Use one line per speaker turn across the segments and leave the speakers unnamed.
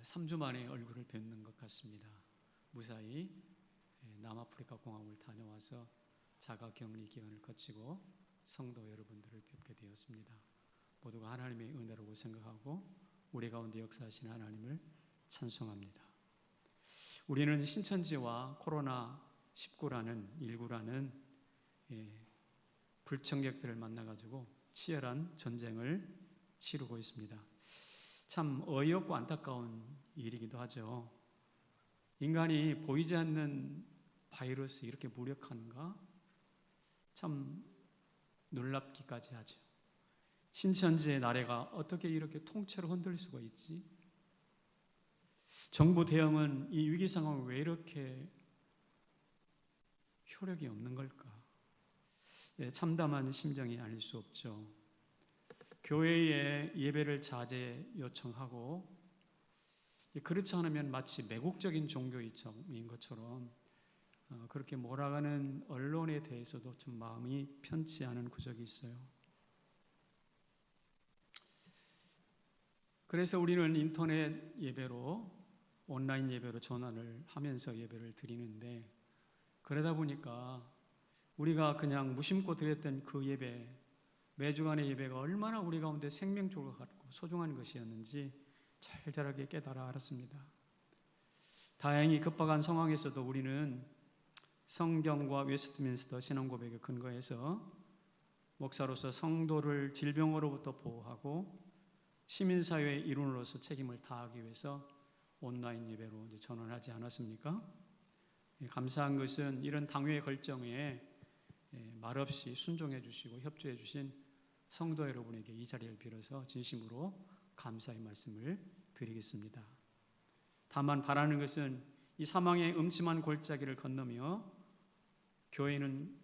3주 만에 얼굴을 뵙는 것 같습니다. 무사히 남아프리카 공항을 다녀와서 자가격리 기간을 거치고 성도 여러분들을 뵙게 되었습니다. 모두가 하나님의 은혜라고 생각하고 우리 가운데 역사하시는 하나님을 찬송합니다. 우리는 신천지와 코로나19라는 불청객들을 만나가지고 치열한 전쟁을 치르고 있습니다. 참 어이없고 안타까운 일이기도 하죠. 인간이 보이지 않는 바이러스 이렇게 무력한가? 참 놀랍기까지 하죠. 신천지의 나라가 어떻게 이렇게 통째로 흔들릴 수가 있지? 정부 대응은 이 위기 상황에 왜 이렇게 효력이 없는 걸까? 참담한 심정이 아닐 수 없죠. 교회의 예배를 자제 요청하고 그렇지 않으면 마치 매국적인 종교인 것처럼 그렇게 몰아가는 언론에 대해서도 좀 마음이 편치 않은 구석이 있어요. 그래서 우리는 인터넷 예배로, 온라인 예배로 전환을 하면서 예배를 드리는데, 그러다 보니까 우리가 그냥 무심코 드렸던 그 예배, 매주간의 예배가 얼마나 우리 가운데 생명줄과 같고 소중한 것이었는지 절절하게 깨달아 알았습니다. 다행히 급박한 상황에서도 우리는 성경과 웨스트민스터 신앙고백에 근거해서 목사로서 성도를 질병으로부터 보호하고 시민사회의 일원으로서 책임을 다하기 위해서 온라인 예배로 이제 전환하지 않았습니까? 감사한 것은 이런 당회의 결정에 말없이 순종해 주시고 협조해 주신 성도 여러분에게 이 자리를 빌어서 진심으로 감사의 말씀을 드리겠습니다. 다만 바라는 것은 이 사망의 음침한 골짜기를 건너며 교회는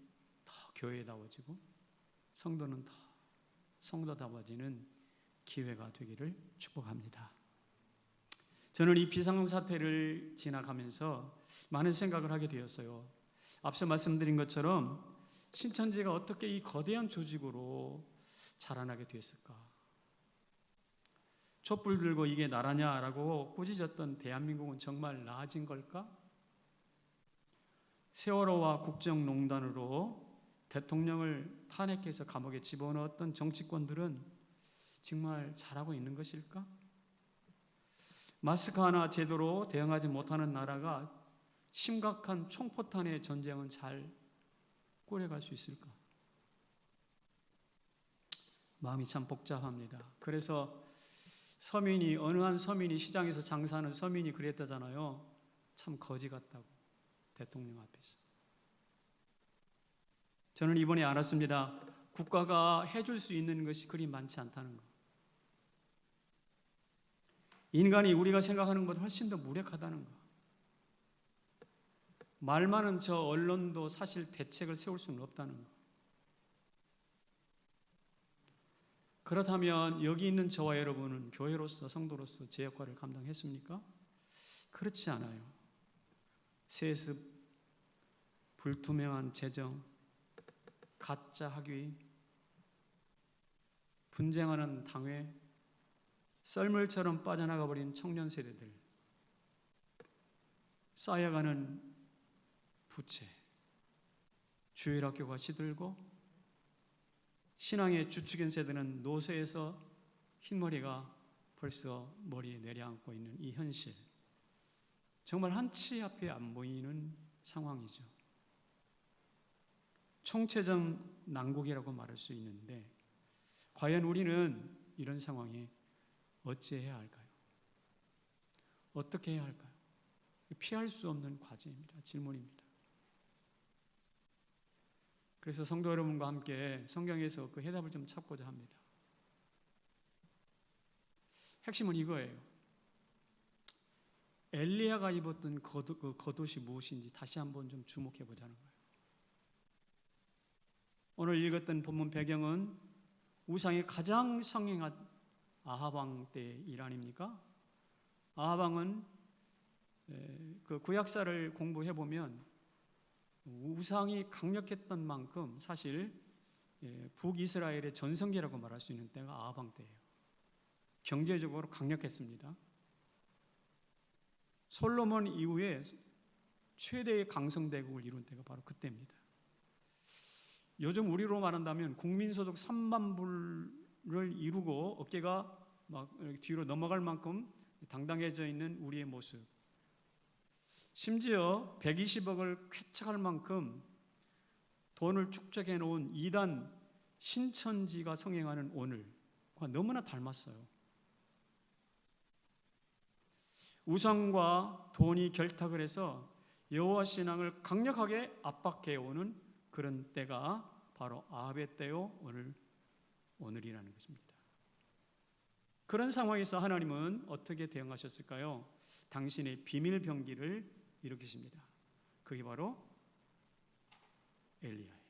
더 교회다워지고 성도는 더 성도다워지는 기회가 되기를 축복합니다. 저는 이 비상사태를 지나가면서 많은 생각을 하게 되었어요. 앞서 말씀드린 것처럼 신천지가 어떻게 이 거대한 조직으로 자라나게 됐을까? 촛불 들고 이게 나라냐라고 꾸짖었던 대한민국은 정말 나아진 걸까? 세월호와 국정농단으로 대통령을 탄핵해서 감옥에 집어넣었던 정치권들은 정말 잘하고 있는 것일까? 마스크 하나 제대로 대응하지 못하는 나라가 심각한 총포탄의 전쟁은 잘 꾸려갈 수 있을까? 마음이 참 복잡합니다. 그래서 어느 한 서민이 시장에서 장사하는 서민이 그랬다잖아요. 참 거지 같다고, 대통령 앞에서. 저는 이번에 알았습니다. 국가가 해줄 수 있는 것이 그리 많지 않다는 거. 인간이 우리가 생각하는 것보다 훨씬 더 무력하다는 거. 말 많은 저 언론도 사실 대책을 세울 수는 없다는 거. 그렇다면 여기 있는 저와 여러분은 교회로서, 성도로서 제 역할을 감당했습니까? 그렇지 않아요. 세습, 불투명한 재정, 가짜 학위, 분쟁하는 당회, 썰물처럼 빠져나가 버린 청년 세대들, 쌓여가는 부채, 주일학교가 시들고 신앙의 주축인 세대는 노쇠에서 흰머리가 벌써 머리에 내려앉고 있는 이 현실, 정말 한치 앞에 안 보이는 상황이죠. 총체적 난국이라고 말할 수 있는데 과연 우리는 이런 상황에 어찌해야 할까요? 어떻게 해야 할까요? 피할 수 없는 과제입니다. 질문입니다. 그래서 성도 여러분과 함께 성경에서 그 해답을 좀 찾고자 합니다. 핵심은 이거예요. 엘리야가 입었던 그 겉옷이 무엇인지 다시 한번 좀 주목해 보자는 거예요. 오늘 읽었던 본문 배경은 우상이 가장 성행한 아합 왕 때의 일 아닙니까? 아합 왕은 그 구약사를 공부해 보면 우상이 강력했던 만큼 사실 북이스라엘의 전성기라고 말할 수 있는 때가 아합 왕 때예요. 경제적으로 강력했습니다. 솔로몬 이후에 최대의 강성대국을 이룬 때가 바로 그때입니다. 요즘 우리로 말한다면 국민소득 3만 불을 이루고 어깨가 막 뒤로 넘어갈 만큼 당당해져 있는 우리의 모습, 심지어 120억을 쾌척할 만큼 돈을 축적해 놓은 이단 신천지가 성행하는 오늘과 너무나 닮았어요. 우상과 돈이 결탁을 해서 여호와 신앙을 강력하게 압박해 오는 그런 때가 바로 아합의 때요 오늘이라는 것입니다. 그런 상황에서 하나님은 어떻게 대응하셨을까요? 당신의 비밀 병기를 일으키십니다. 그게 바로 엘리야예요.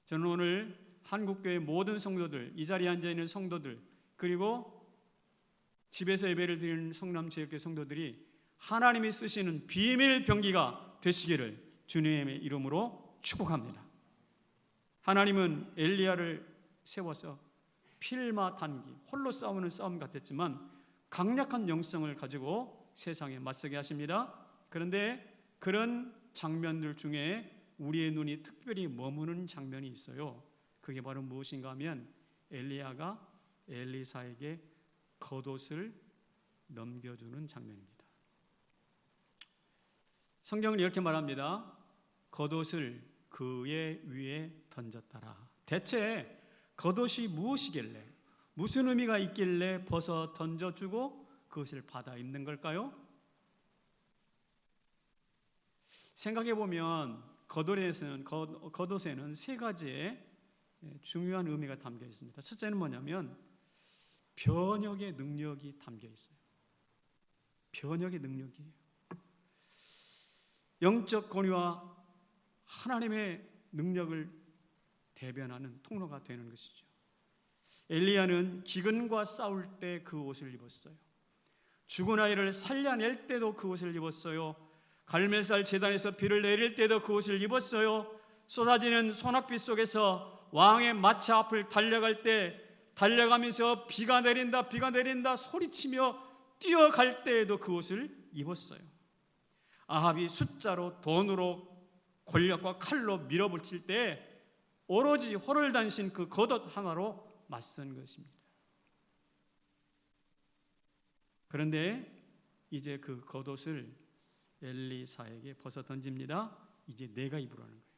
저는 오늘 한국교회 모든 성도들, 이 자리에 앉아있는 성도들, 그리고 집에서 예배를 드리는 성남체육회 성도들이 하나님이 쓰시는 비밀 병기가 되시기를 주님의 이름으로 축복합니다. 하나님은 엘리야를 세워서 필마 단기, 홀로 싸우는 싸움 같았지만 강력한 영성을 가지고 세상에 맞서게 하십니다. 그런데 그런 장면들 중에 우리의 눈이 특별히 머무는 장면이 있어요. 그게 바로 무엇인가 하면 엘리야가 엘리사에게 겉옷을 넘겨주는 장면입니다. 성경은 이렇게 말합니다. 겉옷을 그의 위에 던졌더라. 대체 겉옷이 무엇이길래, 무슨 의미가 있길래 벗어 던져주고 그것을 받아 입는 걸까요? 생각해보면 겉옷에는 세 가지의 중요한 의미가 담겨 있습니다. 첫째는 뭐냐면 변혁의 능력이 담겨 있어요. 변혁의 능력이에요. 영적 권위와 하나님의 능력을 대변하는 통로가 되는 것이죠. 엘리야는 기근과 싸울 때 그 옷을 입었어요. 죽은 아이를 살려낼 때도 그 옷을 입었어요. 갈멜살 제단에서 비를 내릴 때도 그 옷을 입었어요. 쏟아지는 소낙비 속에서 왕의 마차 앞을 달려갈 때 달려가면서 비가 내린다 소리치며 뛰어갈 때에도 그 옷을 입었어요. 아합이 숫자로 돈으로 권력과 칼로 밀어붙일 때 오로지 호를 단신 그 겉옷 하나로 맞선 것입니다. 그런데 이제 그 겉옷을 엘리사에게 벗어 던집니다. 이제 내가 입으라는 거예요.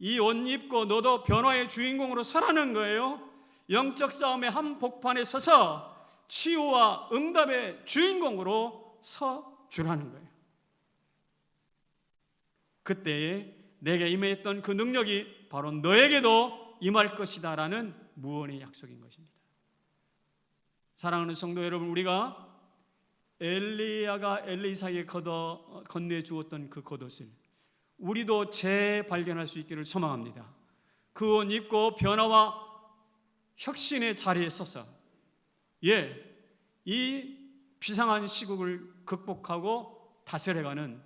이 옷 입고 너도 변화의 주인공으로 서라는 거예요. 영적 싸움의 한복판에 서서 치유와 응답의 주인공으로 서주라는 거예요. 그때에 내게 임했던 그 능력이 바로 너에게도 임할 것이다 라는 무언의 약속인 것입니다. 사랑하는 성도 여러분, 우리가 엘리야가 엘리사에게 건네주었던 그 겉옷을 우리도 재발견할 수 있기를 소망합니다. 그 옷 입고 변화와 혁신의 자리에 서서 이 비상한 시국을 극복하고 다스려가는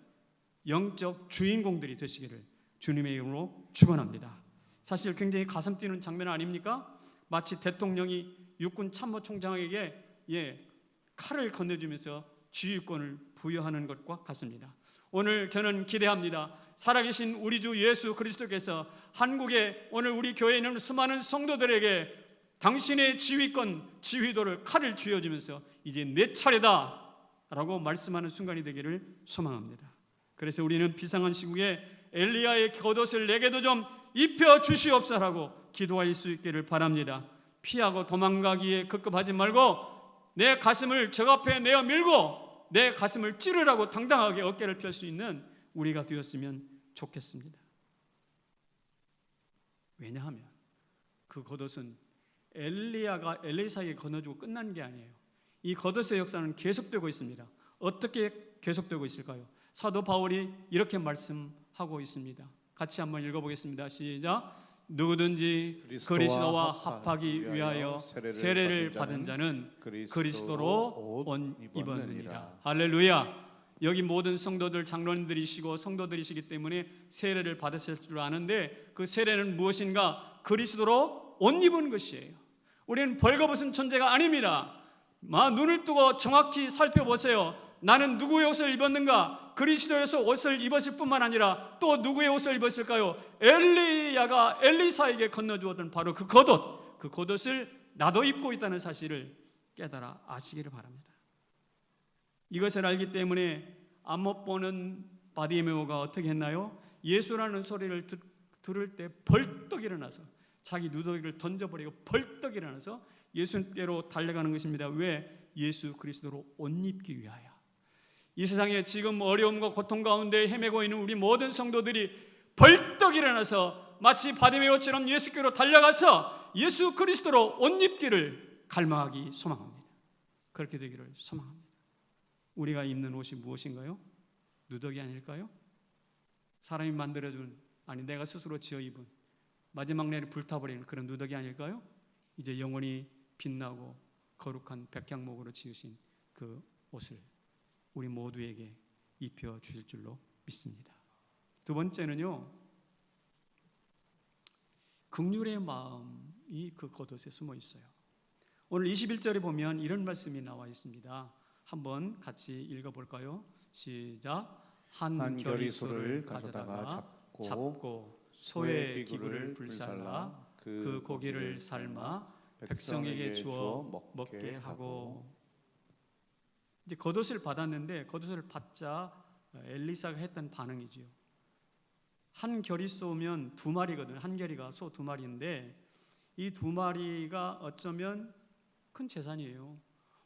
영적 주인공들이 되시기를 주님의 이름으로 축원합니다. 사실 굉장히 가슴 뛰는 장면 아닙니까? 마치 대통령이 육군 참모총장에게 칼을 건네주면서 지휘권을 부여하는 것과 같습니다. 오늘 저는 기대합니다. 살아계신 우리 주 예수 그리스도께서 한국에 오늘 우리 교회에 있는 수많은 성도들에게 당신의 지휘권, 지휘도를 칼을 쥐어주면서 이제 내 차례다 라고 말씀하는 순간이 되기를 소망합니다. 그래서 우리는 비상한 시국에 엘리야의 겉옷을 내게도 좀 입혀주시옵소서라고 기도할 수 있기를 바랍니다. 피하고 도망가기에 급급하지 말고 내 가슴을 적 앞에 내어 밀고 내 가슴을 찌르라고 당당하게 어깨를 펼 수 있는 우리가 되었으면 좋겠습니다. 왜냐하면 그 겉옷은 엘리야가 엘리사에게 건너주고 끝난 게 아니에요. 이 겉옷의 역사는 계속되고 있습니다. 어떻게 계속되고 있을까요? 사도 바울이 이렇게 말씀하고 있습니다. 같이 한번 읽어보겠습니다. 시작. 누구든지 그리스도와 합하기 위하여 세례를 받은 자는 그리스도로 옷 입었느니라. 할렐루야. 여기 모든 성도들 장로님들이시고 성도들이시기 때문에 세례를 받으실 줄 아는데 그 세례는 무엇인가? 그리스도로 옷 입은 것이에요. 우리는 벌거벗은 존재가 아닙니다. 눈을 뜨고 정확히 살펴보세요. 나는 누구의 옷을 입었는가? 그리스도에서 옷을 입었을 뿐만 아니라 또 누구의 옷을 입었을까요? 엘리야가 엘리사에게 건너주었던 바로 그 겉옷을 나도 입고 있다는 사실을 깨달아 아시기를 바랍니다. 이것을 알기 때문에 안 못 보는 바디메오가 어떻게 했나요? 예수라는 소리를 들을 때 벌떡 일어나서 자기 누더기를 던져버리고 벌떡 일어나서 예수께로 달려가는 것입니다. 왜? 예수 그리스도로 옷 입기 위하여. 이 세상에 지금 어려움과 고통 가운데 헤매고 있는 우리 모든 성도들이 벌떡 일어나서 마치 바디메오처럼 예수께로 달려가서 예수 그리스도로 옷 입기를 갈망하기 소망합니다. 그렇게 되기를 소망합니다. 우리가 입는 옷이 무엇인가요? 누더기 아닐까요? 사람이 만들어준, 내가 스스로 지어 입은, 마지막 날에 불타버리는 그런 누더기 아닐까요? 이제 영원히 빛나고 거룩한 백향목으로 지으신 그 옷을 우리 모두에게 입혀 주실 줄로 믿습니다. 두 번째는요, 긍휼의 마음이 그 겉옷에 숨어 있어요. 오늘 21절에 보면 이런 말씀이 나와 있습니다. 한번 같이 읽어볼까요? 시작. 한 겨리소를 가져다가 잡고 소의 기구를 불살라 그 고기를 삶아 백성에게 주어 먹게 하고. 이제 겉옷을 받았는데 겉옷을 받자 엘리사가 했던 반응이지요. 한 겨리소면 2마리거든요. 한 겨리가 소 2마리인데 이 2마리가 어쩌면 큰 재산이에요.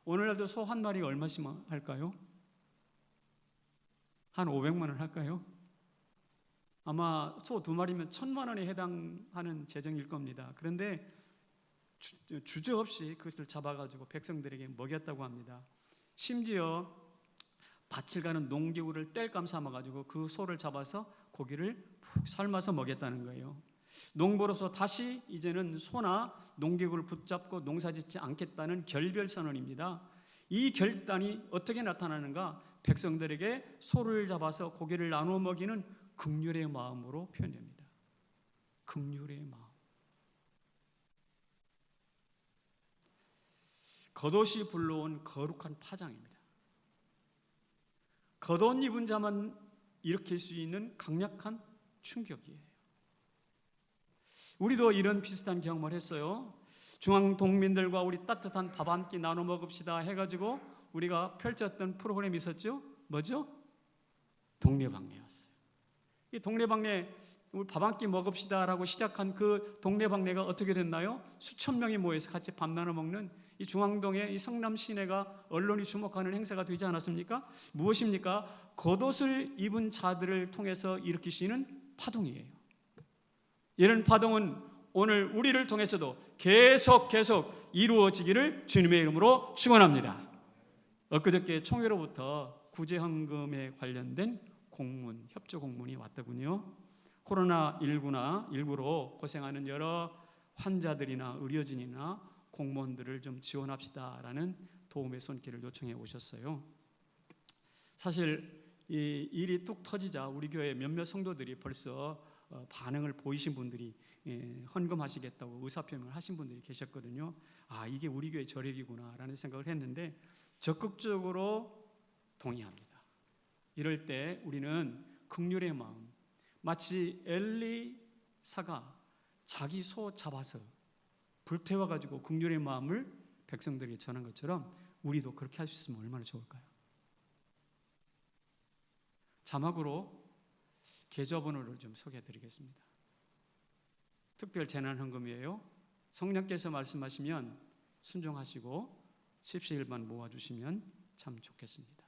오늘날도 소 한 마리가 얼마씩 할까요? 한 500만 원 할까요? 아마 소 2마리면 1000만 원에 해당하는 재정일 겁니다. 그런데 주저없이 그것을 잡아가지고 백성들에게 먹였다고 합니다. 심지어 밭을 가는 농기구를 땔감 삼아가지고 그 소를 잡아서 고기를 푹 삶아서 먹였다는 거예요. 농부로서 다시 이제는 소나 농기구를 붙잡고 농사짓지 않겠다는 결별선언입니다. 이 결단이 어떻게 나타나는가? 백성들에게 소를 잡아서 고기를 나누어 먹이는 긍휼의 마음으로 표현됩니다. 긍휼의 마음. 겉옷이 불러온 거룩한 파장입니다. 겉옷 입은 자만 일으킬 수 있는 강력한 충격이에요. 우리도 이런 비슷한 경험을 했어요. 중앙 동민들과 우리 따뜻한 밥 한 끼 나눠 먹읍시다 해가지고 우리가 펼쳤던 프로그램이 있었죠. 뭐죠? 동네방네였어요. 이 동네방네 우리 밥 한 끼 먹읍시다라고 시작한 그 동네방네가 어떻게 됐나요? 수천 명이 모여서 같이 밥 나눠 먹는 이 중앙동의 이 성남 시내가 언론이 주목하는 행사가 되지 않았습니까? 무엇입니까? 겉옷을 입은 자들을 통해서 일으키시는 파동이에요. 이런 파동은 오늘 우리를 통해서도 계속 이루어지기를 주님의 이름으로 축원합니다. 엊그저께 총회로부터 구제헌금에 관련된 공문, 협조 공문이 왔더군요. 코로나19로 고생하는 여러 환자들이나 의료진이나 공무원들을 좀 지원합시다라는 도움의 손길을 요청해 오셨어요. 사실 이 일이 뚝 터지자 우리 교회 몇몇 성도들이 벌써 반응을 보이신 분들이 헌금하시겠다고 의사표명을 하신 분들이 계셨거든요. 이게 우리 교회 저력이구나라는 생각을 했는데 적극적으로 동의합니다. 이럴 때 우리는 긍휼의 마음, 마치 엘리사가 자기 소 잡아서 불태워가지고 긍휼의 마음을 백성들에게 전한 것처럼 우리도 그렇게 할 수 있으면 얼마나 좋을까요? 자막으로 계좌번호를 좀 소개해드리겠습니다. 특별 재난헌금이에요. 성령께서 말씀하시면 순종하시고 십시일반 모아주시면 참 좋겠습니다.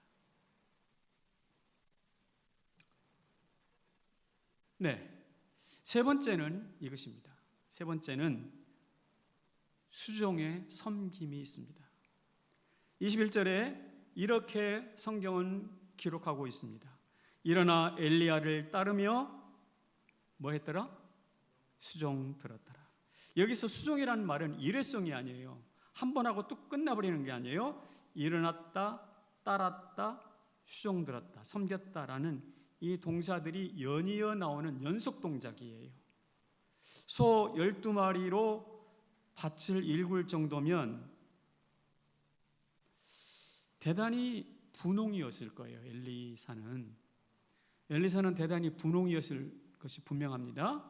네, 세 번째는 이것입니다. 세 번째는 수종의 섬김이 있습니다. 21절에 이렇게 성경은 기록하고 있습니다. 일어나 엘리야를 따르며 뭐 했더라? 수종 들었더라. 여기서 수종이라는 말은 일회성이 아니에요. 한 번 하고 뚝 끝나버리는 게 아니에요. 일어났다, 따랐다, 수종 들었다, 섬겼다라는 이 동사들이 연이어 나오는 연속 동작이에요. 소 12마리로 밭을 일굴 정도면 대단히 분홍이었을 거예요. 엘리사는 대단히 분홍이었을 것이 분명합니다.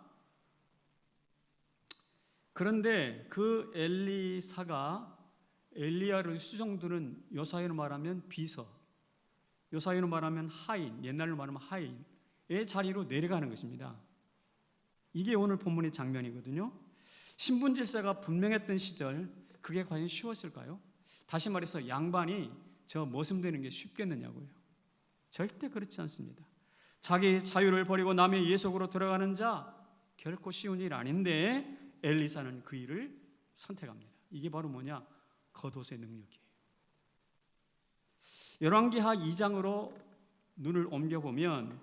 그런데 그 엘리사가 엘리야를 수종드는, 요사이로 말하면 비서, 요사이로 말하면 하인, 옛날로 말하면 하인의 자리로 내려가는 것입니다. 이게 오늘 본문의 장면이거든요. 신분질서가 분명했던 시절, 그게 과연 쉬웠을까요? 다시 말해서 양반이 저 머슴되는 게 쉽겠느냐고요. 절대 그렇지 않습니다. 자기 자유를 버리고 남의 예속으로 들어가는 자, 결코 쉬운 일 아닌데 엘리사는 그 일을 선택합니다. 이게 바로 뭐냐? 겉옷의 능력이에요. 열왕기하 2장으로 눈을 옮겨보면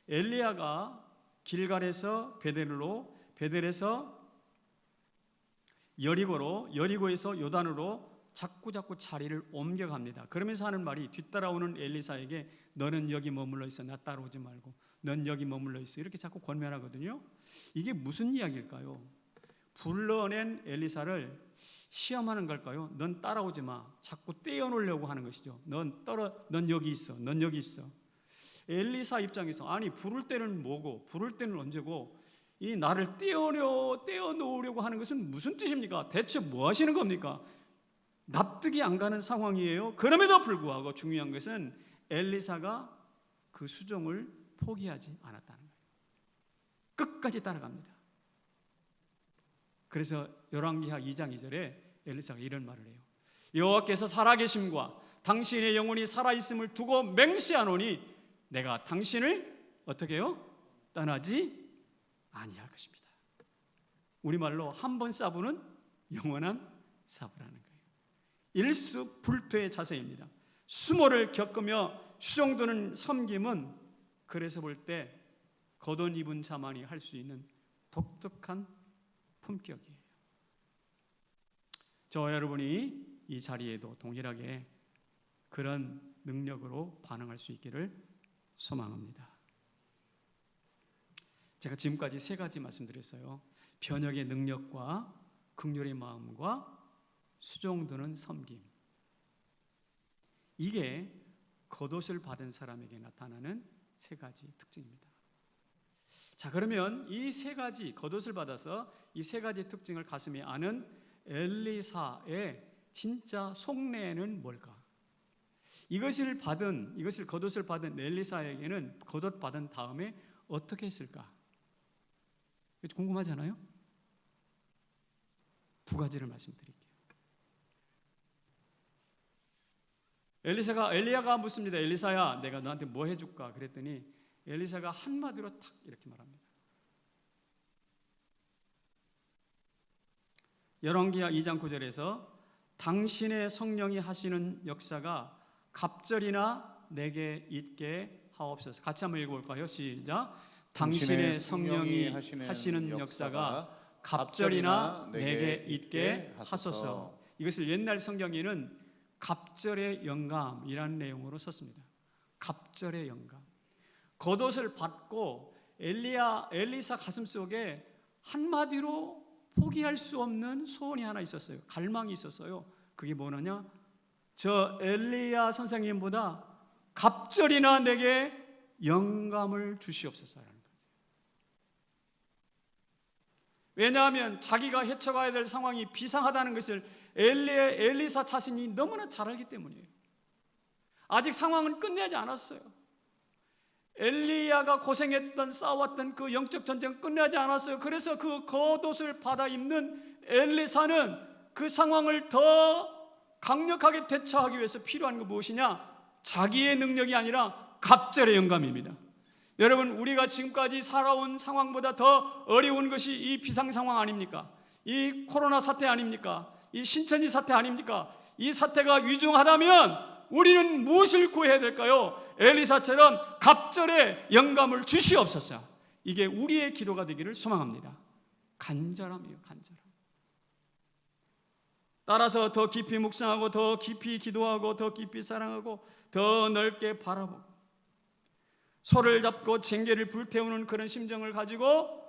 엘리야가 길갈에서 베델로, 베델에서 여리고로, 여리고에서 요단으로 자꾸 자리를 옮겨갑니다. 그러면서 하는 말이, 뒤따라오는 엘리사에게 너는 여기 머물러 있어, 나 따라오지 말고 넌 여기 머물러 있어, 이렇게 자꾸 권면하거든요. 이게 무슨 이야기일까요? 불러낸 엘리사를 시험하는 걸까요? 넌 따라오지 마, 자꾸 떼어놓으려고 하는 것이죠. 넌 여기 있어, 넌 여기 있어. 엘리사 입장에서 아니 부를 때는 뭐고 부를 때는 언제고 이 나를 떼어놓으려고 하는 것은 무슨 뜻입니까? 대체 뭐 하시는 겁니까? 납득이 안 가는 상황이에요. 그럼에도 불구하고 중요한 것은 엘리사가 그 수종을 포기하지 않았다는 거예요. 끝까지 따라갑니다. 그래서 열왕기하 2장 2절에 엘리사가 이런 말을 해요. 여호와께서 살아계심과 당신의 영혼이 살아있음을 두고 맹세하노니 내가 당신을 어떻게 해요? 떠나지 아니할 것입니다. 우리말로 한 번 싸부는 영원한 사부라는 거예요. 일수불퇴의 자세입니다. 수모를 겪으며 수종드는 섬김은 그래서 볼 때 겉옷 입은 자만이 할 수 있는 독특한 품격이에요. 저와 여러분이 이 자리에도 동일하게 그런 능력으로 반응할 수 있기를 소망합니다. 제가 지금까지 3가지 말씀드렸어요. 변혁의 능력과 긍휼의 마음과 수종드는 섬김. 이게 겉옷을 받은 사람에게 나타나는 3가지 특징입니다. 자, 그러면 이 3가지, 겉옷을 받아서 이 3가지 특징을 가슴에 아는 엘리사의 진짜 속내는 뭘까? 이것을 겉옷을 받은 엘리사에게는 겉옷 받은 다음에 어떻게 했을까? 궁금하잖아요? 2가지를 말씀드릴게요. 엘리야가 묻습니다. 엘리사야, 내가 너한테 뭐 해줄까? 그랬더니 엘리사가 한마디로 탁 이렇게 말합니다. 열왕기하 2장 9절에서 당신의 성령이 하시는 역사가 갑절이나 내게 있게 하옵소서. 같이 한번 읽어볼까요? 시작. 당신의 성령이 하시는 역사가 갑절이나 내게 있게 하소서. 이것을 옛날 성경에는 갑절의 영감이라는 내용으로 썼습니다. 갑절의 영감. 겉옷을 받고 엘리사 가슴속에 한마디로 포기할 수 없는 소원이 하나 있었어요. 갈망이 있었어요. 그게 뭐냐냐? 저 엘리야 선생님보다 갑절이나 내게 영감을 주시옵소서라는 거예요. 왜냐하면 자기가 헤쳐가야 될 상황이 비상하다는 것을 엘리사 자신이 너무나 잘 알기 때문이에요. 아직 상황은 끝내지 않았어요. 엘리야가 고생했던, 싸웠던 그 영적 전쟁은 끝나지 않았어요. 그래서 그 겉옷을 받아 입는 엘리사는 그 상황을 더 강력하게 대처하기 위해서 필요한 거 무엇이냐? 자기의 능력이 아니라 갑절의 영감입니다. 여러분, 우리가 지금까지 살아온 상황보다 더 어려운 것이 이 비상 상황 아닙니까? 이 코로나 사태 아닙니까? 이 신천지 사태 아닙니까? 이 사태가 위중하다면 우리는 무엇을 구해야 될까요? 엘리사처럼 갑절의 영감을 주시옵소서. 이게 우리의 기도가 되기를 소망합니다. 간절함이에요, 간절함. 따라서 더 깊이 묵상하고 더 깊이 기도하고 더 깊이 사랑하고 더 넓게 바라보고 소를 잡고 쟁개를 불태우는 그런 심정을 가지고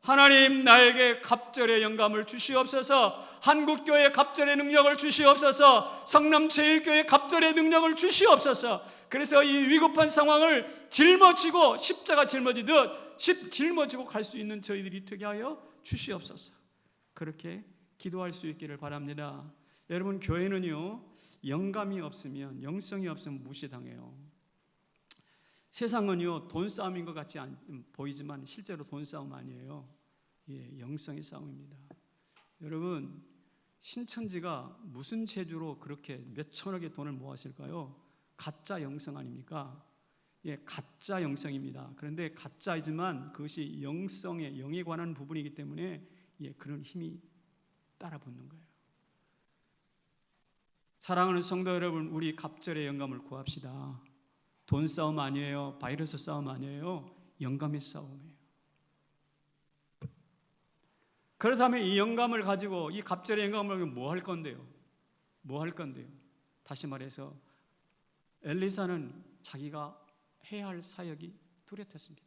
하나님 나에게 갑절의 영감을 주시옵소서. 한국교회 갑절의 능력을 주시옵소서. 성남제일교회 갑절의 능력을 주시옵소서. 그래서 이 위급한 상황을 짊어지고 십자가 짊어지듯 짊어지고 갈 수 있는 저희들이 되게 하여 주시옵소서. 그렇게 기도할 수 있기를 바랍니다. 여러분, 교회는요, 영감이 없으면, 영성이 없으면 무시당해요. 세상은요, 돈 싸움인 것 같지 보이지만 실제로 돈 싸움 아니에요. 예, 영성의 싸움입니다. 여러분, 신천지가 무슨 재주로 그렇게 몇 천억의 돈을 모았을까요? 가짜 영성 아닙니까? 예, 가짜 영성입니다. 그런데 가짜이지만 그것이 영성의, 영에 관한 부분이기 때문에 예, 그런 힘이 따라 붙는 거예요. 사랑하는 성도 여러분, 우리 갑절의 영감을 구합시다. 돈 싸움 아니에요. 바이러스 싸움 아니에요. 영감의 싸움이에요. 그렇다면 이 영감을 가지고, 이 갑절의 영감을 가지고 뭐 할 건데요? 뭐 할 건데요? 다시 말해서 엘리사는 자기가 해야 할 사역이 뚜렷했습니다.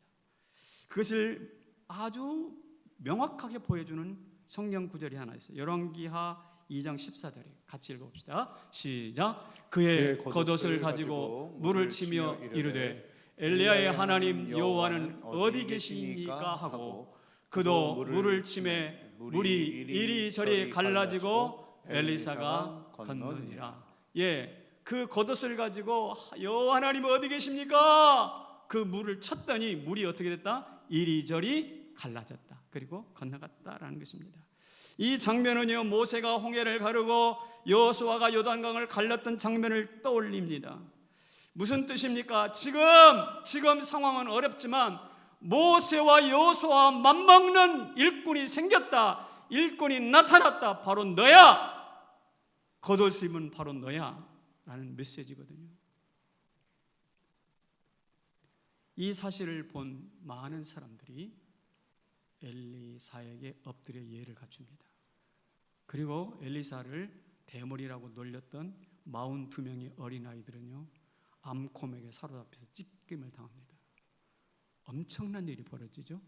그것을 아주 명확하게 보여주는 성경 구절이 하나 있어요. 열왕기하 2장 14절에 같이 읽어봅시다. 시작. 그의 겉옷을 가지고 물을 치며 이르되 엘리야의 하나님 여호와는 어디 계시니까 하고 그도 물을 치매 물이 이리저리 갈라지고 엘리사가 건너니라. 예, 그 겉옷을 가지고 여호와 하나님 어디 계십니까? 그 물을 쳤더니 물이 어떻게 됐다? 이리저리 갈라졌다. 그리고 건너갔다라는 것입니다. 이 장면은요, 모세가 홍해를 가르고 여호수아가 요단강을 갈랐던 장면을 떠올립니다. 무슨 뜻입니까? 지금 상황은 어렵지만 모세와 여호수아와 맞먹는 일꾼이 생겼다. 일꾼이 나타났다. 바로 너야. 겉옷을 입은 바로 너야 라는 메시지거든요. 이 사실을 본 많은 사람들이 엘리사에게 엎드려 예를 갖춥니다. 그리고 엘리사를 대머리라고 놀렸던 42명의 어린아이들은요, 암콤에게 사로잡혀서 찢김을 당합니다. 엄청난 일이 벌어지죠.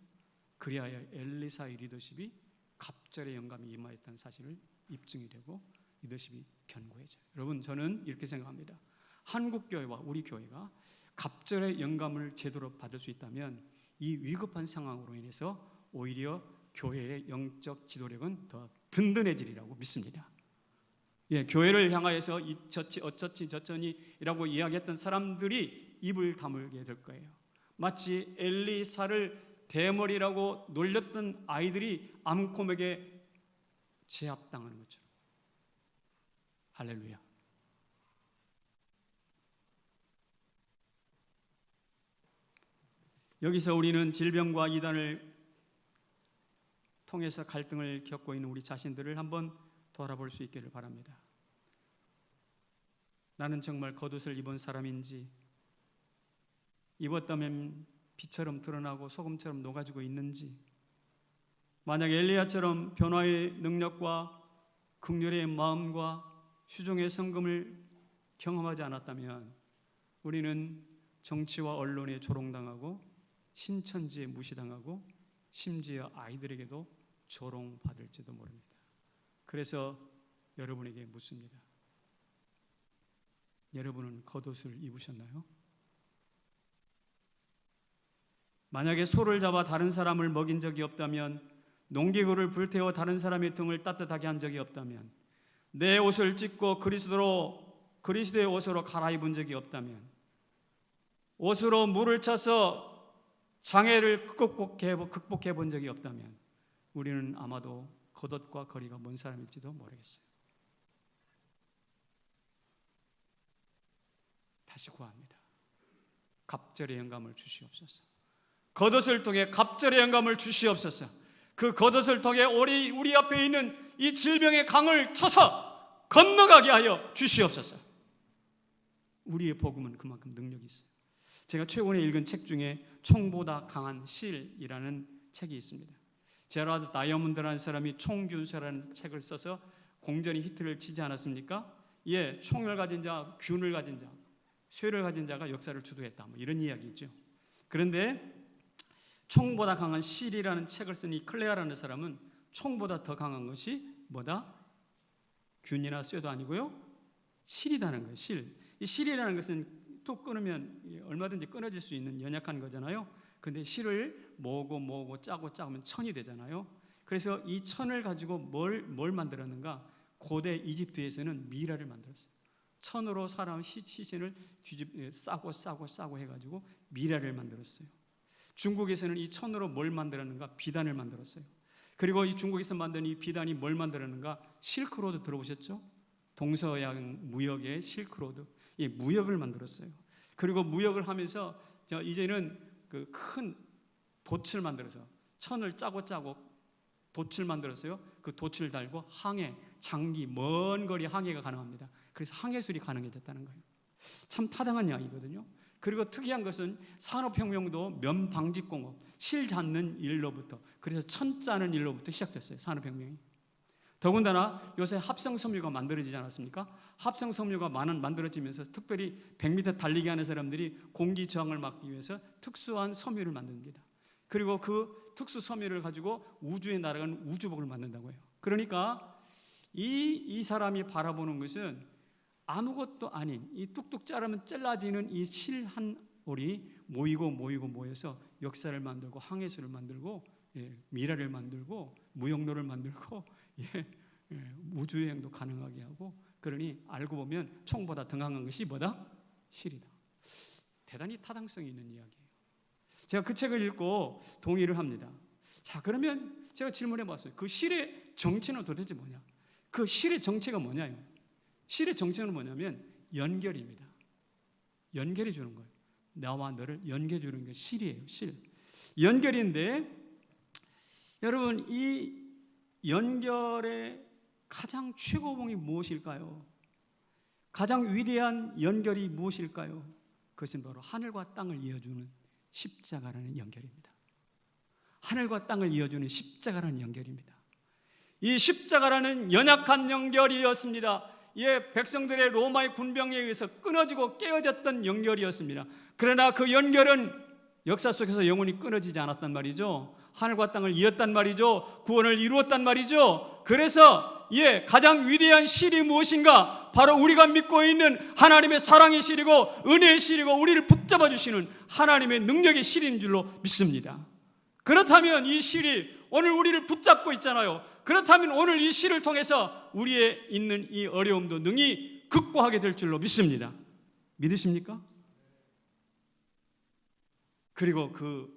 그리하여 엘리사의 리더십이 갑절의 영감이 임하였다는 사실을 입증이 되고 리더십이 견고해져요. 여러분, 저는 이렇게 생각합니다. 한국교회와 우리 교회가 갑절의 영감을 제대로 받을 수 있다면 이 위급한 상황으로 인해서 오히려 교회의 영적 지도력은 더 든든해지리라고 믿습니다. 예, 교회를 향하여서 이처치 어쩌치 저쩌니라고 이야기했던 사람들이 입을 다물게 될 거예요. 마치 엘리사를 대머리라고 놀렸던 아이들이 암콤에게 제압당하는 것처럼. 할렐루야. 여기서 우리는 질병과 이단을 통해서 갈등을 겪고 있는 우리 자신들을 한번 돌아볼 수 있기를 바랍니다. 나는 정말 겉옷을 입은 사람인지, 입었다면 비처럼 드러나고 소금처럼 녹아지고 있는지, 만약 엘리야처럼 변화의 능력과 긍휼의 마음과 수종의 성금을 경험하지 않았다면 우리는 정치와 언론에 조롱당하고 신천지에 무시당하고 심지어 아이들에게도 조롱받을지도 모릅니다. 그래서 여러분에게 묻습니다. 여러분은 겉옷을 입으셨나요? 만약에 소를 잡아 다른 사람을 먹인 적이 없다면, 농기구를 불태워 다른 사람의 등을 따뜻하게 한 적이 없다면, 내 옷을 찢고 그리스도의 옷으로 갈아입은 적이 없다면, 옷으로 물을 차서 장애를 극복해 본 적이 없다면 우리는 아마도 겉옷과 거리가 먼 사람일지도 모르겠어요. 다시 구합니다. 갑절의 영감을 주시옵소서. 겉옷을 통해 갑절의 영감을 주시옵소서. 그 겉옷을 통해 우리 앞에 있는 이 질병의 강을 쳐서 건너가게 하여 주시옵소서. 우리의 복음은 그만큼 능력이 있어요. 제가 최근에 읽은 책 중에 총보다 강한 실이라는 책이 있습니다. 제라드 다이아몬드라는 사람이 총균세라는 책을 써서 공전이 히트를 치지 않았습니까? 예, 총을 가진 자, 균을 가진 자, 쇠를 가진 자가 역사를 주도했다, 뭐 이런 이야기죠. 그런데 총보다 강한 실이라는 책을 쓴 이 클레아라는 사람은 총보다 더 강한 것이 뭐다? 균이나 쇠도 아니고요, 실이다는 거예요. 실. 이 실이라는 것은 툭 끊으면 얼마든지 끊어질 수 있는 연약한 거잖아요. 근데 실을 모으고 짜고 하면 천이 되잖아요. 그래서 이 천을 가지고 뭘 만들었는가? 고대 이집트에서는 미라를 만들었어요. 천으로 사람 시신을 싸고 해가지고 미라를 만들었어요. 중국에서는 이 천으로 뭘 만들었는가? 비단을 만들었어요. 그리고 이 중국에서 만든 이 비단이 뭘 만들었는가? 실크로드 들어보셨죠? 동서양 무역의 실크로드, 이 무역을 만들었어요. 그리고 무역을 하면서 이제는 그 큰 돛을 만들어서 천을 짜고 돛을 만들었어요. 그 돛을 달고 항해, 장기, 먼 거리 항해가 가능합니다. 그래서 항해술이 가능해졌다는 거예요. 참 타당한 이야기거든요. 그리고 특이한 것은 산업혁명도 면방직공업, 실 잡는 일로부터, 그래서 천 짜는 일로부터 시작됐어요. 산업혁명이. 더군다나 요새 합성섬유가 만들어지지 않았습니까? 합성섬유가 만들어지면서 특별히 100m 달리기 하는 사람들이 공기 저항을 막기 위해서 특수한 섬유를 만듭니다. 그리고 그 특수 섬유를 가지고 우주에 날아가는 우주복을 만든다고 해요. 그러니까 이 사람이 바라보는 것은 아무것도 아닌 이 뚝뚝 자르면 잘라지는 이 실 한 올이 모여서 역사를 만들고 항해술을 만들고 미라를 만들고 무역로를 만들고 우주여행도 가능하게 하고, 그러니 알고 보면 총보다 더 강한 것이 뭐다? 실이다. 대단히 타당성이 있는 이야기예요. 제가 그 책을 읽고 동의를 합니다. 자, 그러면 제가 질문해 봤어요. 그 실의 정체는 도대체 뭐냐? 그 실의 정체가 뭐냐요? 실의 정체는 뭐냐면 연결입니다. 연결해 주는 거예요. 나와 너를 연결해 주는 게 실이에요. 실. 연결인데 여러분, 이 연결의 가장 최고봉이 무엇일까요? 가장 위대한 연결이 무엇일까요? 그것은 바로 하늘과 땅을 이어주는 십자가라는 연결입니다. 하늘과 땅을 이어주는 십자가라는 연결입니다. 이 십자가라는 연약한 연결이었습니다. 백성들의 로마의 군병에 의해서 끊어지고 깨어졌던 연결이었습니다. 그러나 그 연결은 역사 속에서 영원히 끊어지지 않았단 말이죠. 하늘과 땅을 이었단 말이죠. 구원을 이루었단 말이죠. 그래서 가장 위대한 실이 무엇인가? 바로 우리가 믿고 있는 하나님의 사랑의 실이고 은혜의 실이고 우리를 붙잡아 주시는 하나님의 능력의 실인 줄로 믿습니다. 그렇다면 이 실이 오늘 우리를 붙잡고 있잖아요. 그렇다면 오늘 이 실을 통해서 우리의 있는 이 어려움도 능히 극복하게 될 줄로 믿습니다. 믿으십니까? 그리고 그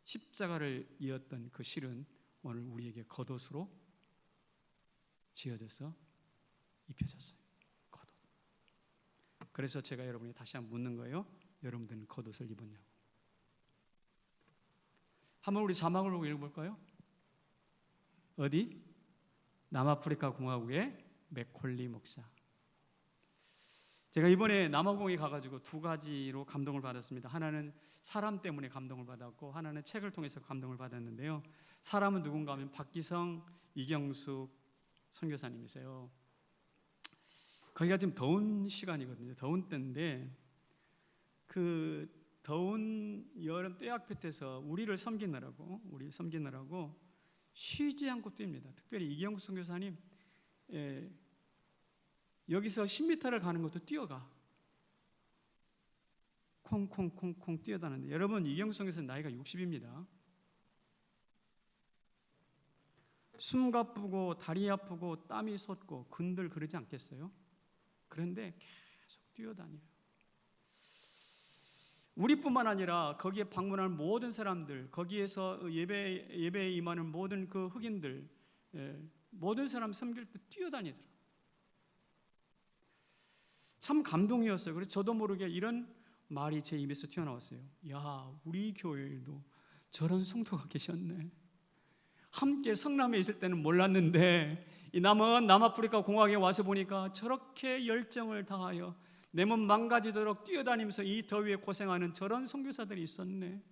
십자가를 이었던 그 실은 오늘 우리에게 겉옷으로 지어져서 입혀졌어요. 겉옷. 그래서 제가 여러분이 다시 한번 묻는 거예요. 여러분들은 겉옷을 입었냐고. 한번 우리 자막을 보고 읽어볼까요? 어디? 남아프리카 공화국의 맥콜리 목사. 제가 이번에 남아공에 가가지고 두 가지로 감동을 받았습니다. 하나는 사람 때문에 감동을 받았고 하나는 책을 통해서 감동을 받았는데요. 사람은 누군가 하면 박기성, 이경숙 선교사님이세요. 거기가 지금 더운 시간이거든요. 더운 때인데 그 더운 여름 떼약볕에서 우리를 섬기느라고 쉬지 않고 뜁니다. 특별히 이경숙 선교사님 여기서 10m를 가는 것도 뛰어가. 콩콩콩콩 뛰어다는데 여러분, 이경숙 선교사님 나이가 60입니다. 숨 가쁘고 다리 아프고 땀이 솟고 근들 그러지 않겠어요? 그런데 계속 뛰어다녀요. 우리뿐만 아니라 거기에 방문하는 모든 사람들, 거기에서 예배에 임하는 모든 그 흑인들, 모든 사람 섬길 때 뛰어다니더라. 참 감동이었어요. 그래서 저도 모르게 이런 말이 제 입에서 튀어나왔어요. 야, 우리 교회에도 저런 성도가 계셨네. 함께 성남에 있을 때는 몰랐는데 이 남은 남아프리카 공화국에 와서 보니까 저렇게 열정을 다하여 내 몸 망가지도록 뛰어다니면서 이 더위에 고생하는 저런 선교사들이 있었네.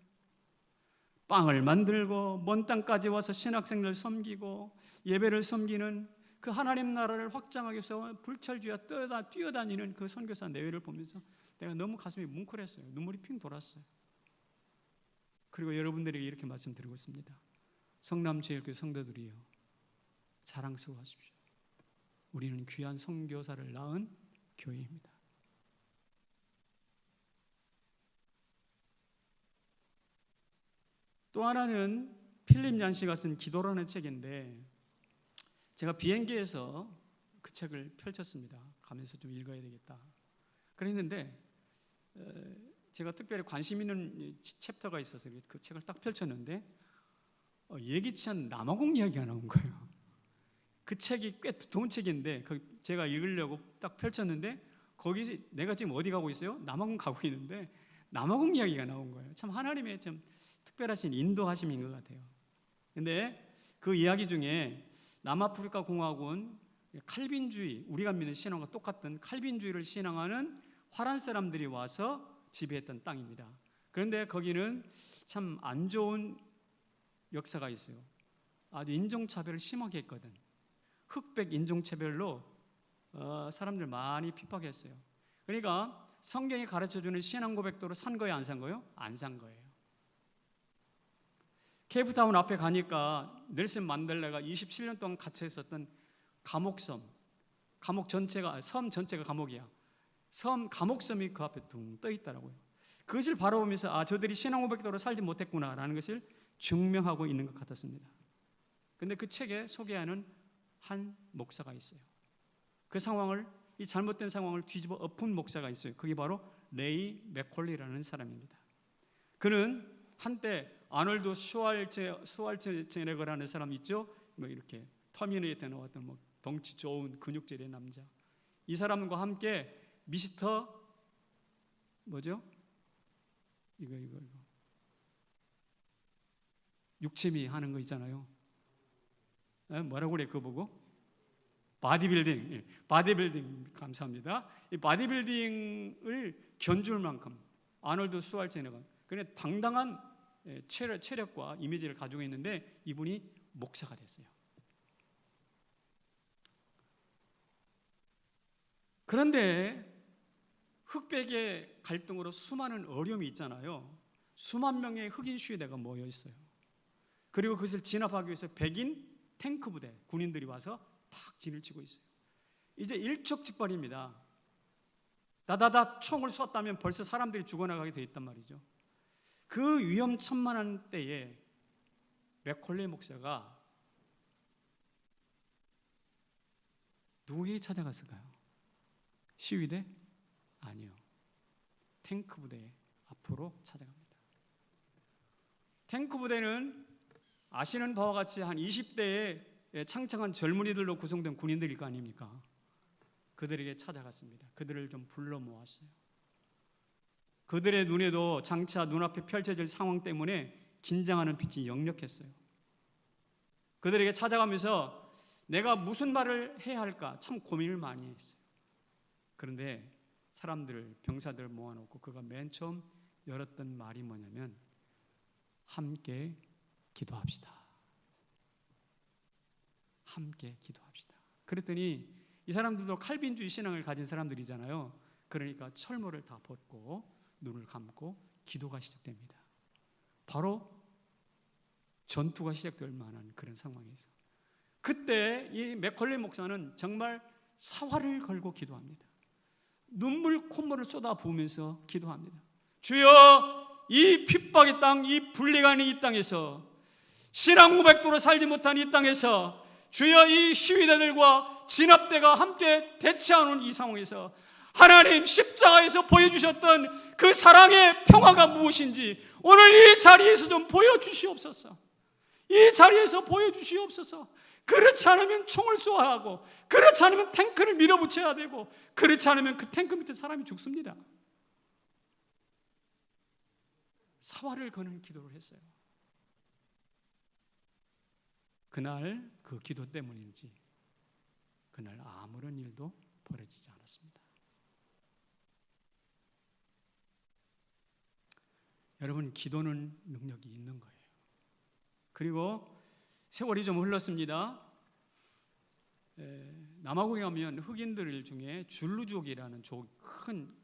빵을 만들고 먼 땅까지 와서 신학생들 섬기고 예배를 섬기는 그 하나님 나라를 확장하기 위해서 불철주야 뛰어다니는 그 선교사 내외를 보면서 내가 너무 가슴이 뭉클했어요. 눈물이 핑 돌았어요. 그리고 여러분들에게 이렇게 말씀드리고 있습니다. 성남제일교회 성도들이여, 자랑스러워하십시오. 우리는 귀한 선교사를 낳은 교회입니다. 또 하나는 필립 얀시가 쓴 기도라는 책인데, 제가 비행기에서 그 책을 펼쳤습니다. 가면서 좀 읽어야 되겠다 그랬는데, 제가 특별히 관심 있는 챕터가 있어서 그 책을 딱 펼쳤는데 예기치 않은 남아공 이야기가 나온 거예요. 그 책이 꽤 두터운 책인데 제가 읽으려고 딱 펼쳤는데, 거기 내가 지금 어디 가고 있어요? 남아공 가고 있는데 남아공 이야기가 나온 거예요. 참 하나님의 좀 특별하신 인도하심인 것 같아요. 근데 그 이야기 중에 남아프리카 공화국은 칼빈주의, 우리가 믿는 신앙과 똑같은 칼빈주의를 신앙하는 화란 사람들이 와서 지배했던 땅입니다. 그런데 거기는 참 안 좋은 역사가 있어요. 아주 인종차별을 심하게 했거든. 흑백 인종차별로 사람들 많이 핍박했어요. 그러니까 성경이 가르쳐주는 신앙 고백도로 산 거예요, 안 산 거예요? 안 산 거예요. 케이프타운 앞에 가니까 넬슨 만델라가 27년 동안 갇혀 있었던 감옥섬, 감옥 전체가, 섬 전체가 감옥이야. 섬 감옥섬이 그 앞에 둥 떠 있더라고요. 그것을 바라보면서 저들이 신앙 고백도로 살지 못했구나라는 것을 증명하고 있는 것 같았습니다. 그런데 그 책에 소개하는 한 목사가 있어요. 그 상황을, 이 잘못된 상황을 뒤집어 엎은 목사가 있어요. 그게 바로 레이 맥콜리라는 사람입니다. 그는 한때 아놀드 슈왈체네거라는 사람 있죠? 뭐 이렇게 터미네이터에 나왔던 뭐 덩치 좋은 근육질의 남자. 이 사람과 함께 미스터 뭐죠? 이거 육체미 하는 거 있잖아요. 뭐라고 그래 그거 보고? 바디빌딩. 바디빌딩, 감사합니다. 이 바디빌딩을 견줄 만큼 아놀드 슈왈체네거, 그냥 당당한 체력과 이미지를 가지고 있는데 이분이 목사가 됐어요. 그런데 흑백의 갈등으로 수많은 어려움이 있잖아요. 수만 명의 흑인 시위대가 모여 있어요. 그리고 그것을 진압하기 위해서 백인 탱크 부대 군인들이 와서 탁 진을 치고 있어요. 이제 일촉즉발입니다. 다다다 총을 쐈다면 벌써 사람들이 죽어나가게 돼 있단 말이죠. 그 위험천만한 때에 맥콜리 목사가 누구에게 찾아갔을까요? 시위대? 아니요. 탱크 부대 앞으로 찾아갑니다. 탱크 부대는 아시는 바와 같이 한 20대의 창창한 젊은이들로 구성된 군인들일 거 아닙니까? 그들에게 찾아갔습니다. 그들을 좀 불러 모았어요. 그들의 눈에도 장차 눈앞에 펼쳐질 상황 때문에 긴장하는 빛이 역력했어요. 그들에게 찾아가면서 내가 무슨 말을 해야 할까 참 고민을 많이 했어요. 그런데 사람들을, 병사들을 모아놓고 그가 맨 처음 열었던 말이 뭐냐면, 함께 기도합시다. 함께 기도합시다. 그랬더니 이 사람들도 칼빈주의 신앙을 가진 사람들이잖아요. 그러니까 철모를 다 벗고 눈을 감고 기도가 시작됩니다. 바로 전투가 시작될 만한 그런 상황에서 그때 이 맥컬리 목사는 정말 사활을 걸고 기도합니다. 눈물 콧물을 쏟아 부으면서 기도합니다. 주여, 이 핍박의 땅, 이 분리가 있는 이 땅에서, 신앙 고백도로 살지 못한 이 땅에서, 주여, 이 시위대들과 진압대가 함께 대치하는 이 상황에서 하나님 십자가에서 보여주셨던 그 사랑의 평화가 무엇인지 오늘 이 자리에서 좀 보여주시옵소서. 이 자리에서 보여주시옵소서. 그렇지 않으면 총을 쏘아야 하고, 그렇지 않으면 탱크를 밀어붙여야 되고, 그렇지 않으면 그 탱크 밑에 사람이 죽습니다. 사활을 거는 기도를 했어요. 그날 그 기도 때문인지 그날 아무런 일도 벌어지지 않았습니다. 여러분, 기도는 능력이 있는 거예요. 그리고 세월이 좀 흘렀습니다. 남아공에 가면 흑인들 중에 줄루족이라는 큰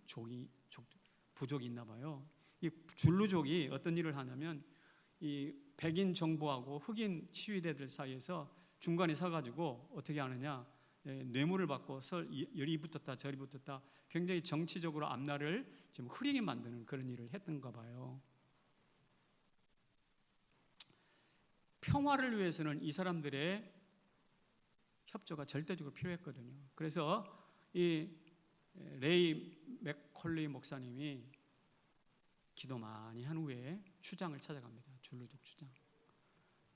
부족이 있나 봐요. 이 줄루족이 어떤 일을 하냐면 이 백인 정부하고 흑인 치위대들 사이에서 중간에 서가지고 어떻게 하느냐, 뇌물을 받고 열이 붙었다 저리 붙었다 굉장히 정치적으로 앞날을 좀 흐리게 만드는 그런 일을 했던가 봐요. 평화를 위해서는 이 사람들의 협조가 절대적으로 필요했거든요. 그래서 이 레이 맥컬리 목사님이 기도 많이 한 후에 추장을 찾아갑니다. 줄루족 추장.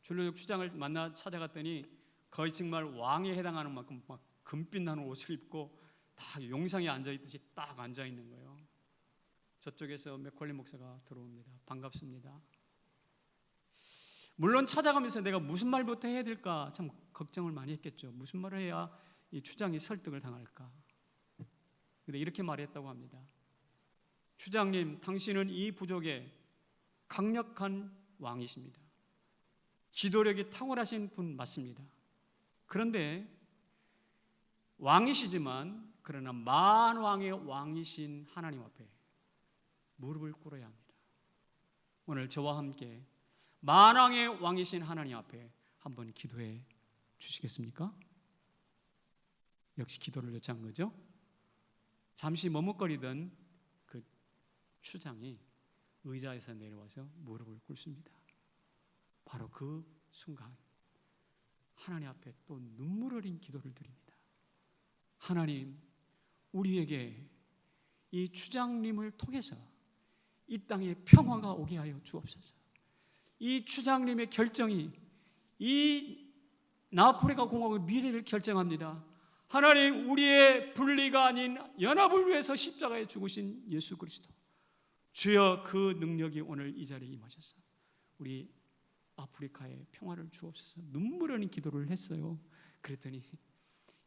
줄루족 추장을 만나 찾아갔더니 거의 정말 왕에 해당하는 만큼 막 금빛 나는 옷을 입고 다 용상에 앉아있듯이 딱 앉아있는 거예요. 저쪽에서 맥컬리 목사가 들어옵니다. 반갑습니다. 물론 찾아가면서 내가 무슨 말부터 해야 될까 참 걱정을 많이 했겠죠. 무슨 말을 해야 이 추장이 설득을 당할까. 근데 이렇게 말했다고 합니다. 추장님, 당신은 이 부족의 강력한 왕이십니다. 지도력이 탁월하신 분 맞습니다. 그런데 왕이시지만 그러나 만왕의 왕이신 하나님 앞에 무릎을 꿇어야 합니다. 오늘 저와 함께 만왕의 왕이신 하나님 앞에 한번 기도해 주시겠습니까? 역시 기도를 요청한 거죠. 잠시 머뭇거리던 그 추장이 의자에서 내려와서 무릎을 꿇습니다. 바로 그 순간 하나님 앞에 또 눈물 어린 기도를 드립니다. 하나님, 우리에게 이 추장님을 통해서 이 땅에 평화가 오게 하여 주옵소서. 이 추장님의 결정이 이 남아프리카 공화국의 미래를 결정합니다. 하나님, 우리의 분리가 아닌 연합을 위해서 십자가에 죽으신 예수 그리스도, 주여 그 능력이 오늘 이 자리에 임하셔서 우리 아프리카에 평화를 주옵소서. 눈물 어린 기도를 했어요. 그랬더니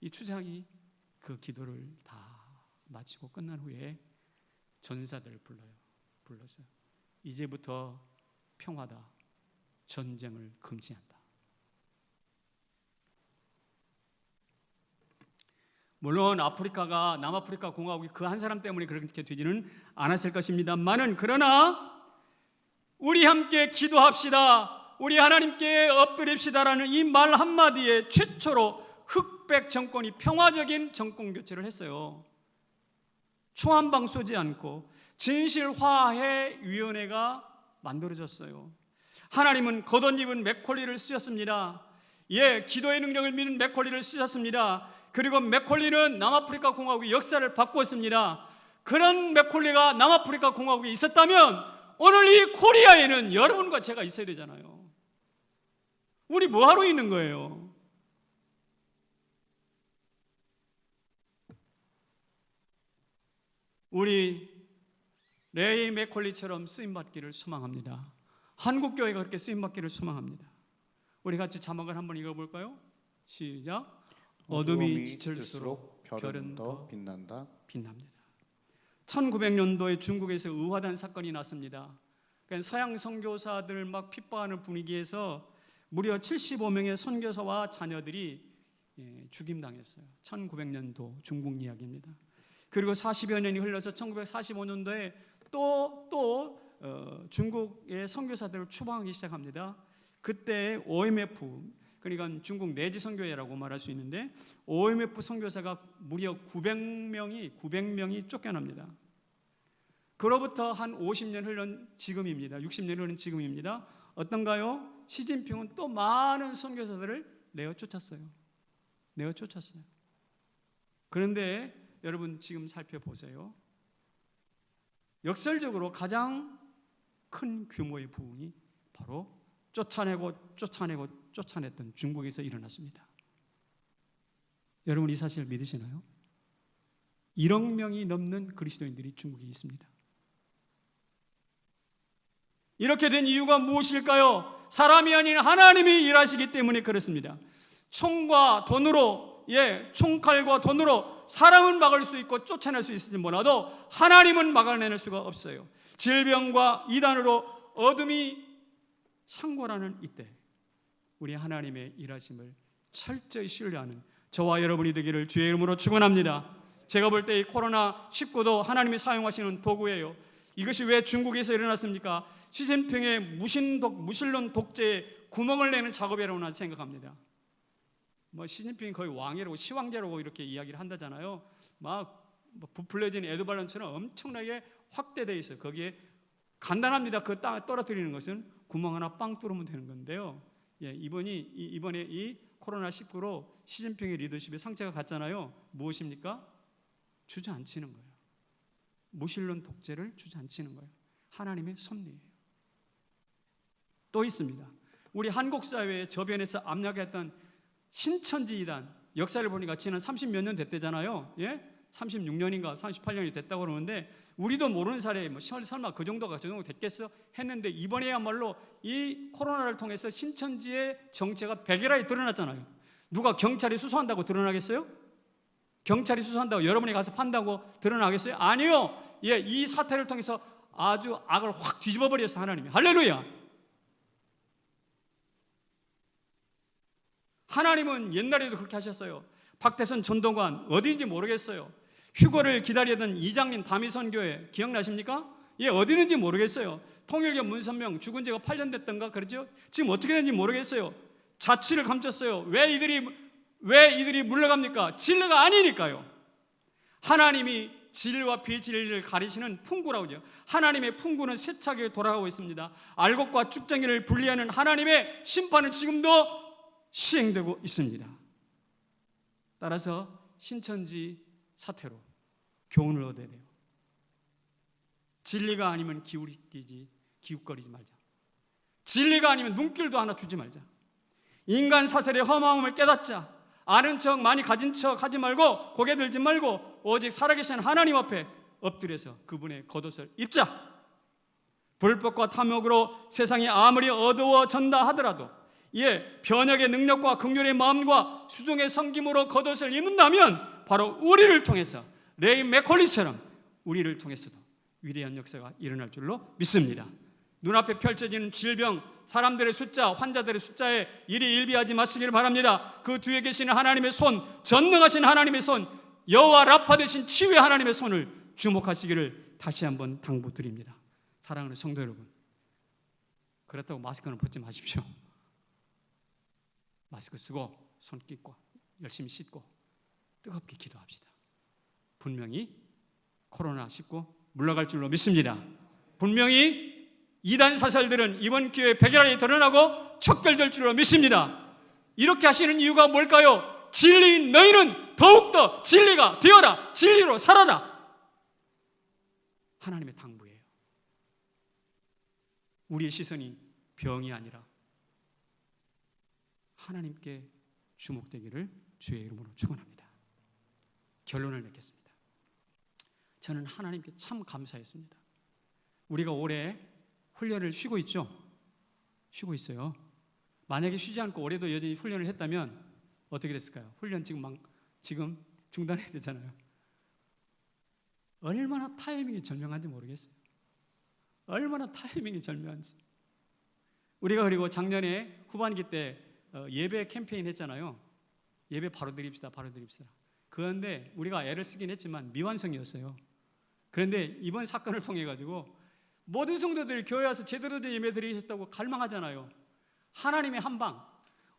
이 추장이 그 기도를 다 마치고 끝난 후에 전사들을 불러서 이제부터 평화다, 전쟁을 금지한다. 물론 아프리카가 남아프리카 공화국이 그 한 사람 때문에 그렇게 되지는 않았을 것입니다만은, 그러나 우리 함께 기도합시다, 우리 하나님께 엎드립시다라는 이 말 한마디에 최초로 흑백 정권이 평화적인 정권 교체를 했어요. 총한방 쏘지 않고 진실화해위원회가 만들어졌어요. 하나님은 겉옷입은 맥컬리를 쓰셨습니다. 기도의 능력을 믿는 맥컬리를 쓰셨습니다. 그리고 맥컬리는 남아프리카 공화국의 역사를 바꾸었습니다. 그런 맥컬리가 남아프리카 공화국에 있었다면 오늘 이 코리아에는 여러분과 제가 있어야 되잖아요. 우리 뭐하러 있는 거예요? 우리 레이 맥컬리처럼 쓰임받기를 소망합니다. 한국교회가 그렇게 쓰임받기를 소망합니다. 우리 같이 자막을 한번 읽어볼까요? 시작. 어둠이 지칠수록 별은 더
빛난다.
빛납니다. 1900년도에 중국에서 의화단 사건이 났습니다. 그러니까 서양 선교사들 막 핍박하는 분위기에서 무려 75명의 선교사와 자녀들이 죽임당했어요. 1900년도 중국 이야기입니다. 그리고 40여 년이 흘러서 1945년도에 또 중국의 선교사들을 추방하기 시작합니다. 그때 OMF, 그러니까 중국 내지 선교회라고 말할 수 있는데, OMF 선교사가 무려 900명이 쫓겨납니다. 그로부터 한 50년 흘른 지금입니다. 60년 흘른 지금입니다. 어떤가요? 시진핑은 또 많은 선교사들을 내어쫓았어요. 그런데 여러분 지금 살펴보세요. 역설적으로 가장 큰 규모의 부흥이 바로 쫓아냈던 중국에서 일어났습니다. 여러분 이 사실을 믿으시나요? 1억 명이 넘는 그리스도인들이 중국에 있습니다. 이렇게 된 이유가 무엇일까요? 사람이 아닌 하나님이 일하시기 때문에 그렇습니다. 총과 돈으로, 총칼과 돈으로 사람은 막을 수 있고 쫓아낼 수 있을지 몰라도 하나님은 막아낼 수가 없어요. 질병과 이단으로 어둠이 상고라는 이때 우리 하나님의 일하심을 철저히 신뢰하는 저와 여러분이 되기를 주의 이름으로 축원합니다. 제가 볼 때 이 코로나19도 하나님이 사용하시는 도구예요. 이것이 왜 중국에서 일어났습니까? 시진핑의 무신론 독재에 구멍을 내는 작업이라고 나는 생각합니다. 뭐 시진핑이 거의 왕이라고 시황제라고 이렇게 이야기를 한다잖아요. 막 부풀려진 에드발론처럼 엄청나게 확대되어 있어요. 거기에 간단합니다. 그 땅에 떨어뜨리는 것은 구멍 하나 빵 뚫으면 되는 건데요. 예, 이번에 이 코로나19로 시진핑의 리더십에 상처가 갔잖아요. 무엇입니까? 주저앉히는 거예요. 무신론 독재를 주저앉히는 거예요. 하나님의 섭리예요. 또 있습니다. 우리 한국 사회에 저변에서 압력했던 신천지 이단, 역사를 보니까 지난 30몇 년 됐대잖아요. 예? 36년인가 38년이 됐다고 그러는데 우리도 모르는 사례에 뭐 설마 그 정도 됐겠어? 했는데 이번에야말로 이 코로나를 통해서 신천지의 정체가 백일하게 드러났잖아요. 누가 경찰이 수사한다고 드러나겠어요? 경찰이 수사한다고 여러분이 가서 판다고 드러나겠어요? 아니요. 예, 이 사태를 통해서 아주 악을 확 뒤집어 버렸어 하나님이. 할렐루야. 하나님은 옛날에도 그렇게 하셨어요. 박태선 전도관 어디인지 모르겠어요. 휴거를 기다리던 이장님 다미선교회 기억나십니까? 예, 어디 있는지 모르겠어요. 통일교 문선명 죽은 지가 8년 됐던가 그렇죠? 지금 어떻게 됐는지 모르겠어요. 자취를 감췄어요. 왜 이들이 물러갑니까? 진리가 아니니까요. 하나님이 진리와 비진리를 가리시는 풍구라고 하죠. 하나님의 풍구는 세차게 돌아가고 있습니다. 알곡과 쭉정이를 분리하는 하나님의 심판은 지금도 시행되고 있습니다. 따라서 신천지 사태로 교훈을 얻어야 돼요. 진리가 아니면 기웃거리지 말자. 진리가 아니면 눈길도 하나 주지 말자. 인간 사슬의 허망함을 깨닫자. 아는 척 많이 가진 척 하지 말고 고개 들지 말고 오직 살아계신 하나님 앞에 엎드려서 그분의 겉옷을 입자. 불법과 탐욕으로 세상이 아무리 어두워졌다 하더라도 변혁의 능력과 긍휼의 마음과 수종의 섬김으로 겉옷을 입는다면 바로 우리를 통해서 레이 맥콜리처럼 우리를 통해서도 위대한 역사가 일어날 줄로 믿습니다. 눈앞에 펼쳐지는 질병, 사람들의 숫자, 환자들의 숫자에 일이 일비하지 마시기를 바랍니다. 그 뒤에 계시는 하나님의 손, 전능하신 하나님의 손, 여호와 라파 되신 치유의 하나님의 손을 주목하시기를 다시 한번 당부드립니다. 사랑하는 성도 여러분, 그렇다고 마스크는 벗지 마십시오. 마스크 쓰고 손 씻고 열심히 씻고 뜨겁게 기도합시다. 분명히 코로나19 물러갈 줄로 믿습니다. 분명히 이단 사설들은 이번 기회에 백일하게 드러나고 척결될 줄로 믿습니다. 이렇게 하시는 이유가 뭘까요? 진리인 너희는 더욱더 진리가 되어라. 진리로 살아라. 하나님의 당부예요. 우리의 시선이 병이 아니라 하나님께 주목되기를 주의 이름으로 축원합니다. 결론을 맺겠습니다. 저는 하나님께 참 감사했습니다. 우리가 올해 훈련을 쉬고 있죠? 쉬고 있어요. 만약에 쉬지 않고 올해도 여전히 훈련을 했다면 어떻게 됐을까요? 훈련 지금 중단해야 되잖아요. 얼마나 타이밍이 절묘한지 모르겠어요. 얼마나 타이밍이 절묘한지. 우리가 그리고 작년에 후반기 때 예배 캠페인 했잖아요. 예배 바로 드립시다. 바로 드립시다. 그런데 우리가 애를 쓰긴 했지만 미완성이었어요. 그런데 이번 사건을 통해 가지고 모든 성도들이 교회 와서 제대로 된 예배 드리셨다고 갈망하잖아요. 하나님의 한방.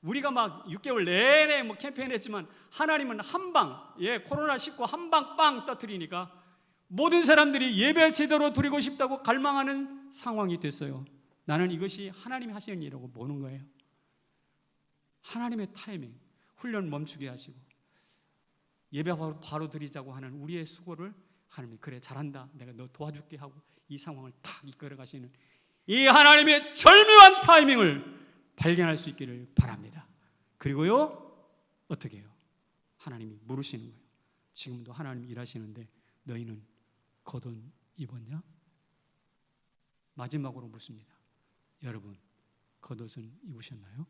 우리가 막 6개월 내내 캠페인 했지만 하나님은 한방, 코로나19 한방 빵 터뜨리니까 모든 사람들이 예배 제대로 드리고 싶다고 갈망하는 상황이 됐어요. 나는 이것이 하나님이 하시는 일이라고 보는 거예요. 하나님의 타이밍, 훈련 멈추게 하시고 예배 바로 드리자고 하는 우리의 수고를 하나님이 그래 잘한다, 내가 너 도와줄게 하고 이 상황을 탁 이끌어 가시는 이 하나님의 절묘한 타이밍을 발견할 수 있기를 바랍니다. 그리고요, 어떻게 해요? 하나님이 물으시는 거예요. 지금도 하나님이 일하시는데 너희는 겉옷 입었냐? 마지막으로 묻습니다. 여러분, 겉옷은 입으셨나요?